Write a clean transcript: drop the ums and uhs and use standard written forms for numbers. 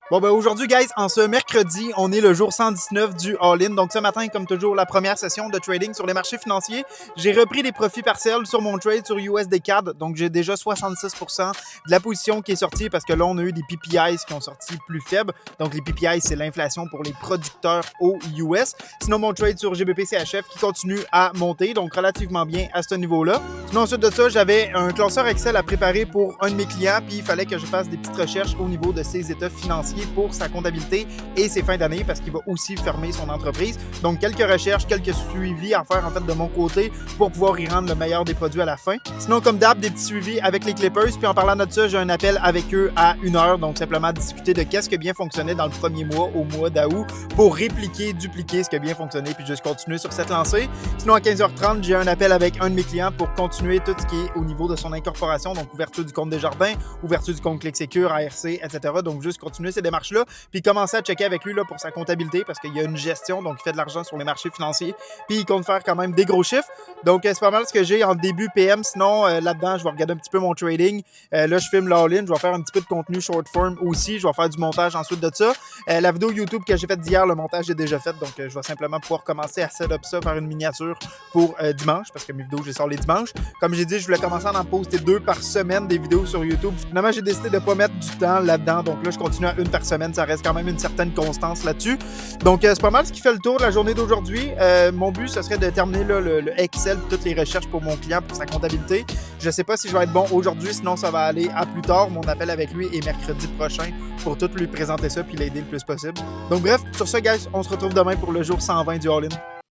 Bon ben aujourd'hui guys, en ce mercredi, on est le jour 119 du All-In. Donc ce matin, comme toujours, la première session de trading sur les marchés financiers. J'ai repris des profits partiels sur mon trade sur USD CAD. Donc j'ai déjà 66% de la position qui est sortie parce que là on a eu des PPIs qui ont sorti plus faibles. Donc les PPIs, c'est l'inflation pour les producteurs aux US. Sinon mon trade sur GBP CHF qui continue à monter, donc relativement bien à ce niveau-là. Sinon ensuite de ça, j'avais un classeur Excel à préparer pour un de mes clients, puis il fallait que je fasse des petites recherches au niveau de ses états financiers pour sa comptabilité et ses fins d'année parce qu'il va aussi fermer son entreprise. Donc, quelques recherches, quelques suivis à faire en fait de mon côté pour pouvoir y rendre le meilleur des produits à la fin. Sinon, comme d'hab, des petits suivis avec les Clippers. Puis en parlant de ça, j'ai un appel avec eux à 1h. Donc, simplement discuter de qu'est-ce qui a bien fonctionné dans le premier mois au mois d'août pour répliquer, dupliquer ce qui a bien fonctionné puis juste continuer sur cette lancée. Sinon, à 15h30, j'ai un appel avec un de mes clients pour continuer tout ce qui est au niveau de son incorporation. Donc, ouverture du compte Desjardins, ouverture du compte ClickSecure, ARC, etc. Donc, juste continuer ces démarches-là, puis commencer à checker avec lui là, pour sa comptabilité, parce qu'il y a une gestion, donc il fait de l'argent sur les marchés financiers, puis il compte faire quand même des gros chiffres. Donc, c'est pas mal ce que j'ai en début PM. Sinon, là-dedans, je vais regarder un petit peu mon trading. Là, je filme l'all-in, je vais faire un petit peu de contenu short form aussi, je vais faire du montage ensuite de ça. La vidéo YouTube que j'ai faite d'hier, le montage est déjà fait, donc je vais simplement pouvoir commencer à set up ça, faire une miniature pour dimanche, parce que mes vidéos, je les sors les dimanches. Comme j'ai dit, je voulais commencer à en poster 2 par semaine des vidéos sur YouTube. Finalement, j'ai décidé de ne pas mettre du temps là-dedans, donc là, je continue à une par semaine, ça reste quand même une certaine constance là-dessus. Donc, c'est pas mal ce qui fait le tour de la journée d'aujourd'hui. Mon but, ce serait de terminer là, le Excel, toutes les recherches pour mon client, pour sa comptabilité. Je sais pas si je vais être bon aujourd'hui, sinon ça va aller à plus tard. Mon appel avec lui est mercredi prochain pour tout lui présenter ça puis l'aider le plus possible. Donc bref, sur ce, guys, on se retrouve demain pour le jour 120 du All-In.